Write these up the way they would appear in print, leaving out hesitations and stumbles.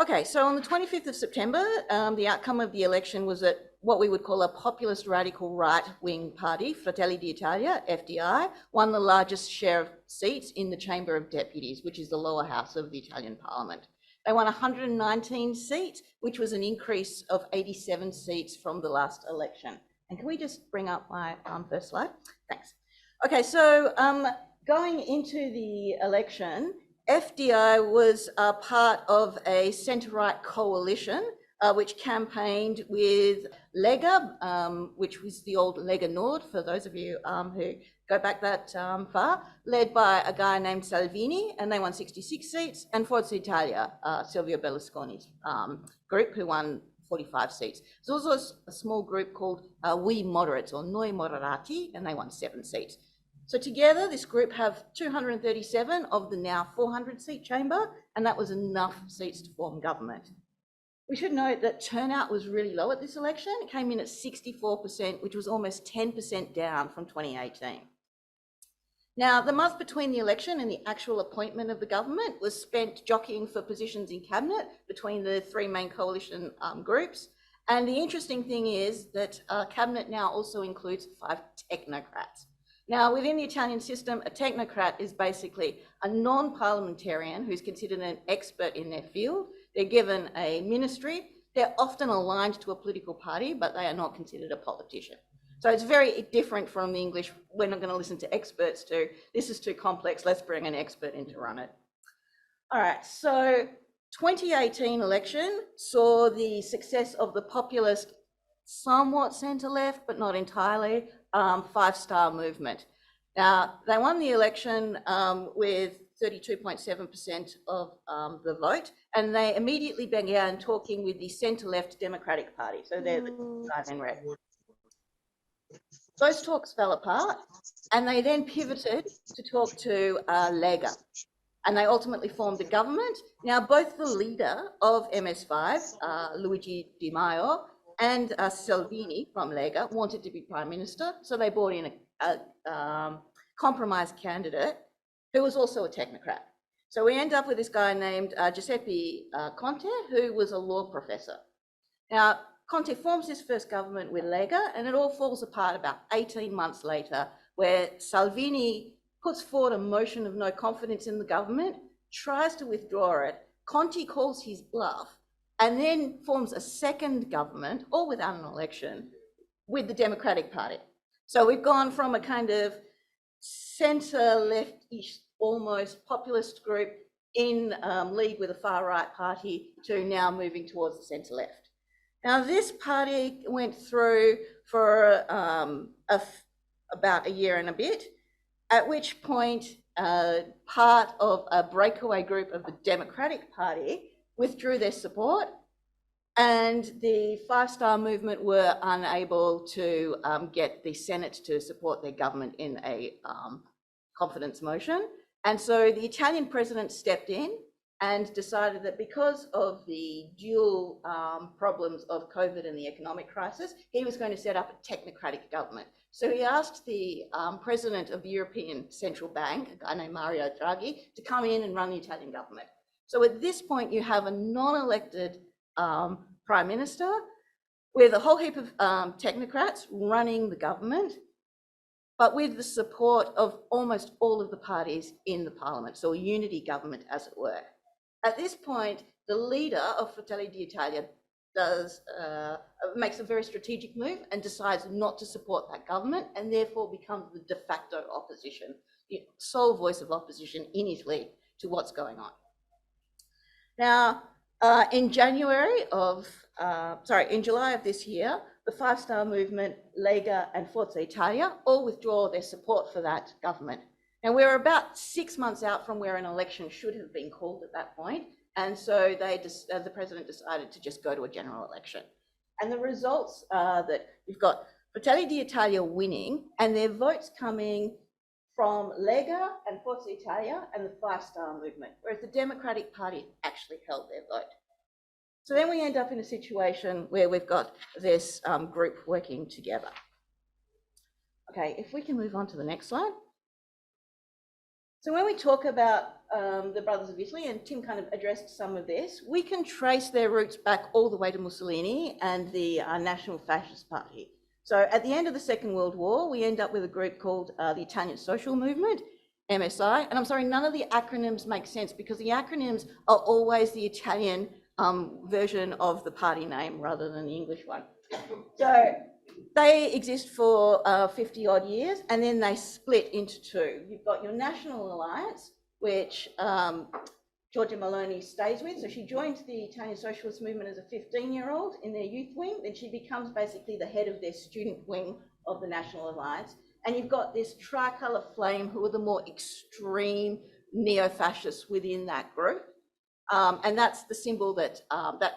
Okay, so on the 25th of September, the outcome of the election was that what we would call a populist radical right-wing party, Fratelli d'Italia, FDI, won the largest share of seats in the Chamber of Deputies, which is the lower house of the Italian Parliament. They won 119 seats, which was an increase of 87 seats from the last election. And can we just bring up my first slide? Thanks. Okay, so going into the election, FDI was part of a centre-right coalition which campaigned with Lega, which was the old Lega Nord, for those of you who go back that far, led by a guy named Salvini, and they won 66 seats, and Forza Italia, Silvio Berlusconi's group, who won 45 seats. There's also a small group called We Moderates, or Noi Moderati, and they won 7 seats. So together, this group have 237 of the now 400-seat chamber, and that was enough seats to form government. We should note that turnout was really low at this election. It came in at 64%, which was almost 10% down from 2018. Now, the month between the election and the actual appointment of the government was spent jockeying for positions in cabinet between the 3 main coalition groups. And the interesting thing is that cabinet now also includes 5 technocrats. Now, within the Italian system, a technocrat is basically a non-parliamentarian who's considered an expert in their field. They're given a ministry. They're often aligned to a political party, but they are not considered a politician. So it's very different from the English, we're not going to listen to experts, to this is too complex, let's bring an expert in to run it. All right, so 2018 election saw the success of the populist, somewhat centre-left, but not entirely, 5-star movement. Now, they won the election with 32.7% of the vote, and they immediately began talking with the centre-left Democratic Party. So they're the guys in red. Those talks fell apart, and they then pivoted to talk to Lega, and they ultimately formed a government. Now, both the leader of MS5, Luigi Di Maio, and Salvini from Lega wanted to be Prime Minister, so they brought in a compromise candidate who was also a technocrat. So we end up with this guy named Giuseppe Conte, who was a law professor. Now, Conte forms his first government with Lega, and it all falls apart about 18 months later, where Salvini puts forward a motion of no confidence in the government, tries to withdraw it, Conte calls his bluff, and then forms a second government, all without an election, with the Democratic Party. So we've gone from a kind of centre-left-ish, almost populist group in league with a far-right party to now moving towards the centre-left. Now, this party went through for about a year and a bit, at which point part of a breakaway group of the Democratic Party withdrew their support, and the 5-star movement were unable to get the Senate to support their government in a confidence motion. And so the Italian president stepped in and decided that because of the dual problems of COVID and the economic crisis, he was going to set up a technocratic government. So he asked the president of the European Central Bank, a guy named Mario Draghi, to come in and run the Italian government. So at this point, you have a non-elected prime minister with a whole heap of technocrats running the government, but with the support of almost all of the parties in the parliament, so a unity government, as it were. At this point, the leader of Fratelli d'Italia makes a very strategic move and decides not to support that government, and therefore becomes the de facto opposition, the sole voice of opposition in Italy to what's going on. Now, in July of this year, the 5-star movement, Lega and Forza Italia, all withdraw their support for that government. And we're about 6 months out from where an election should have been called at that point. And so the president decided to just go to a general election. And the results are that we've got Fratelli d'Italia winning, and their votes coming from Lega and Forza Italia and the 5-star movement, whereas the Democratic Party actually held their vote. So then we end up in a situation where we've got this group working together. Okay, if we can move on to the next slide. So when we talk about the Brothers of Italy, and Tim kind of addressed some of this, we can trace their roots back all the way to Mussolini and the National Fascist Party. So at the end of the Second World War, we end up with a group called the Italian Social Movement, MSI. And I'm sorry, none of the acronyms make sense because the acronyms are always the Italian version of the party name rather than the English one. So they exist for 50 odd years, and then they split into two. You've got your National Alliance, which Giorgia Meloni stays with. So she joined the Italian Socialist Movement as a 15-year-old in their youth wing. Then she becomes basically the head of their student wing of the National Alliance. And you've got this tricolour flame who are the more extreme neo-fascists within that group. And that's the symbol that,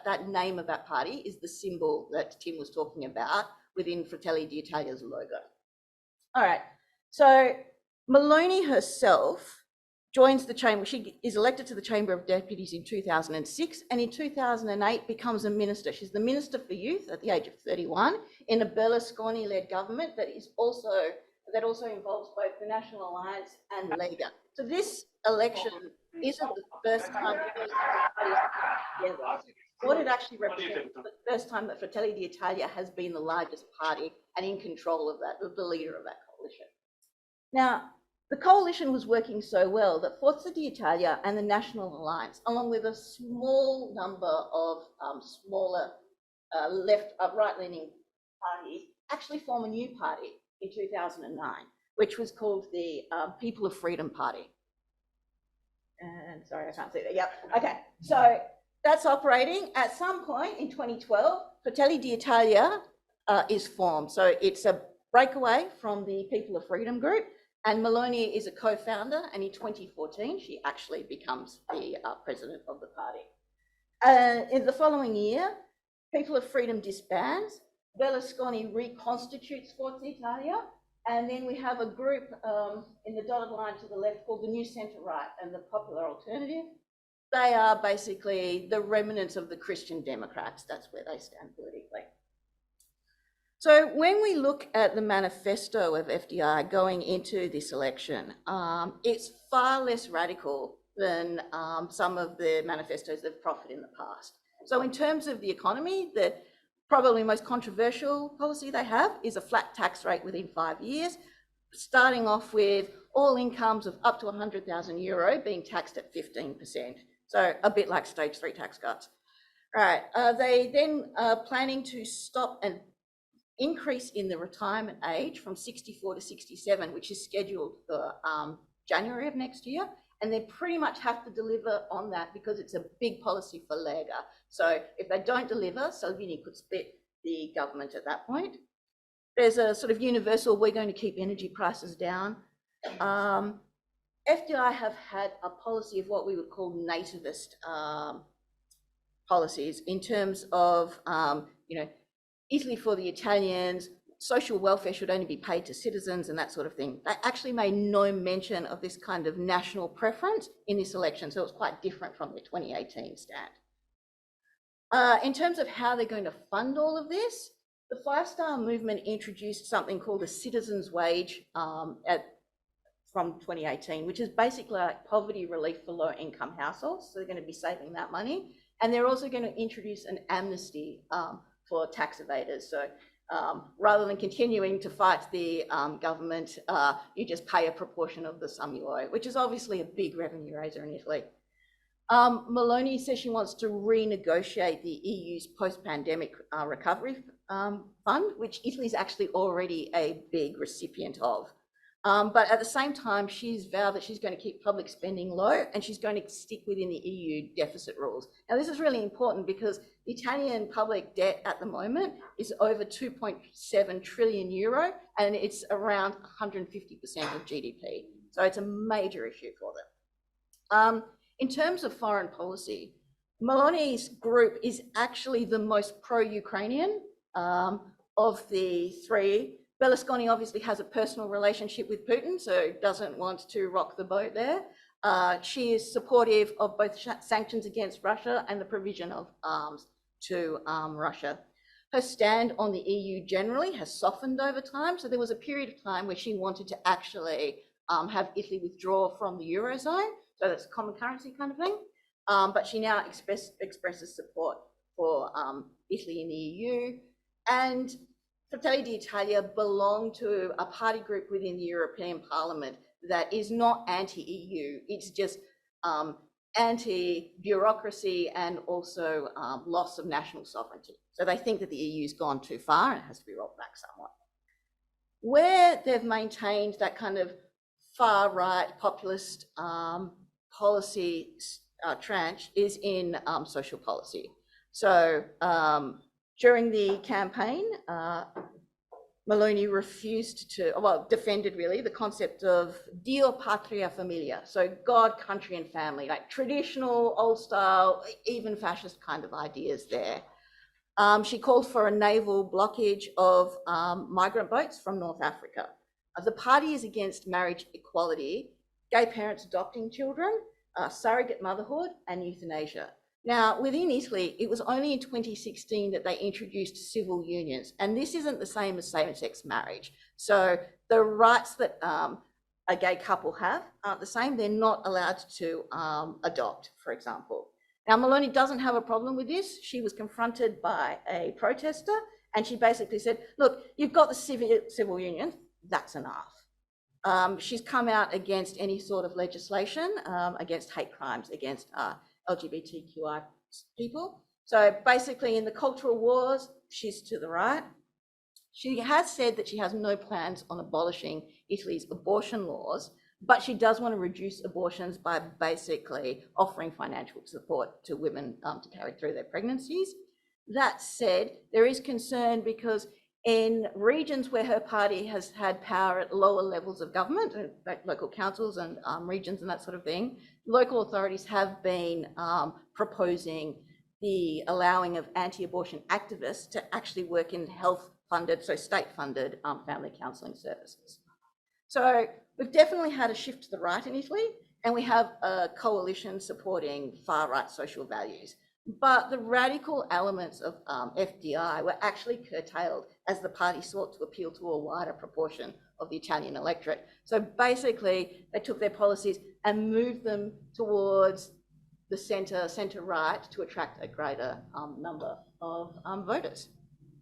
that name of that party is the symbol that Tim was talking about within Fratelli d'Italia's logo. All right, so Meloni herself joins the chamber. She is elected to the Chamber of Deputies in 2006, and in 2008 becomes a minister. She's the Minister for Youth at the age of 31 in a Berlusconi-led government that also involves both the National Alliance and Lega. So this election isn't the first time those parties come together. What it actually represents is the first time that Fratelli d'Italia has been the largest party and in control of that, the leader of that coalition. Now, the coalition was working so well that Forza d'Italia and the National Alliance, along with a small number of smaller right-leaning parties, actually form a new party in 2009, which was called the People of Freedom Party. And sorry, I can't see that. Yep. Okay. So that's operating. At some point in 2012, Fratelli d'Italia is formed. So it's a breakaway from the People of Freedom group, and Meloni is a co-founder. And in 2014, she actually becomes the president of the party. In the following year, People of Freedom disbands. Berlusconi reconstitutes Forza Italia. And then we have a group in the dotted line to the left called the New Centre-Right and the Popular Alternative. They are basically the remnants of the Christian Democrats. That's where they stand politically. So when we look at the manifesto of FDI going into this election, it's far less radical than some of the manifestos they've proffered in the past. So in terms of the economy, the probably most controversial policy they have is a flat tax rate within 5 years, starting off with all incomes of up to €100,000 being taxed at 15%. So a bit like stage 3 tax cuts. All right, they then are planning to stop an increase in the retirement age from 64 to 67, which is scheduled for January of next year. And they pretty much have to deliver on that because it's a big policy for Lega. So if they don't deliver, Salvini could split the government at that point. There's a sort of universal, we're going to keep energy prices down. FDI have had a policy of what we would call nativist policies in terms of, Italy for the Italians, social welfare should only be paid to citizens and that sort of thing. They actually made no mention of this kind of national preference in this election, so it was quite different from the 2018 stand. In terms of how they're going to fund all of this, the Five Star Movement introduced something called a citizen's wage from 2018, which is basically like poverty relief for low-income households, so they're going to be saving that money. And they're also going to introduce an amnesty for tax evaders. So rather than continuing to fight the government, you just pay a proportion of the sum you owe, which is obviously a big revenue raiser in Italy. Meloni says she wants to renegotiate the EU's post-pandemic recovery fund, which Italy's actually already a big recipient of. But at the same time, she's vowed that she's going to keep public spending low and she's going to stick within the EU deficit rules. Now, this is really important because the Italian public debt at the moment is over 2.7 trillion euro and it's around 150% of GDP. So it's a major issue for them. In terms of foreign policy, Meloni's group is actually the most pro-Ukrainian of the three. Berlusconi obviously has a personal relationship with Putin, so doesn't want to rock the boat there. She is supportive of both sanctions against Russia and the provision of arms to Russia. Her stand on the EU generally has softened over time, so there was a period of time where she wanted to actually have Italy withdraw from the Eurozone, so that's a common currency kind of thing. But she now expresses support for Italy in the EU. And Fratelli d'Italia belong to a party group within the European Parliament that is not anti-EU, it's just anti-bureaucracy and also loss of national sovereignty. So they think that the EU's gone too far and it has to be rolled back somewhat. Where they've maintained that kind of far-right populist policy tranche is in social policy. So during the campaign, Meloni refused to, well, defended really the concept of Dio, Patria, Familia. So God, country and family, like traditional, old style, even fascist kind of ideas there. She called for a naval blockage of migrant boats from North Africa. The party is against marriage equality, gay parents adopting children, surrogate motherhood and euthanasia. Now, within Italy, it was only in 2016 that they introduced civil unions, and this isn't the same as same-sex marriage. So the rights that a gay couple have aren't the same. They're not allowed to adopt, for example. Now, Meloni doesn't have a problem with this. She was confronted by a protester, and she basically said, look, you've got the civil unions, that's enough. She's come out against any sort of legislation against hate crimes against LGBTQI people. So basically in the cultural wars, she's to the right. She has said that she has no plans on abolishing Italy's abortion laws, but she does want to reduce abortions by basically offering financial support to women to carry through their pregnancies. That said, there is concern because in regions where her party has had power at lower levels of government, like local councils and regions and that sort of thing, local authorities have been proposing the allowing of anti-abortion activists to actually work in health-funded, so state-funded family counselling services. So we've definitely had a shift to the right in Italy, and we have a coalition supporting far-right social values. But the radical elements of FDI were actually curtailed as the party sought to appeal to a wider proportion of the Italian electorate. So basically, they took their policies and moved them towards the centre-right to attract a greater number of voters.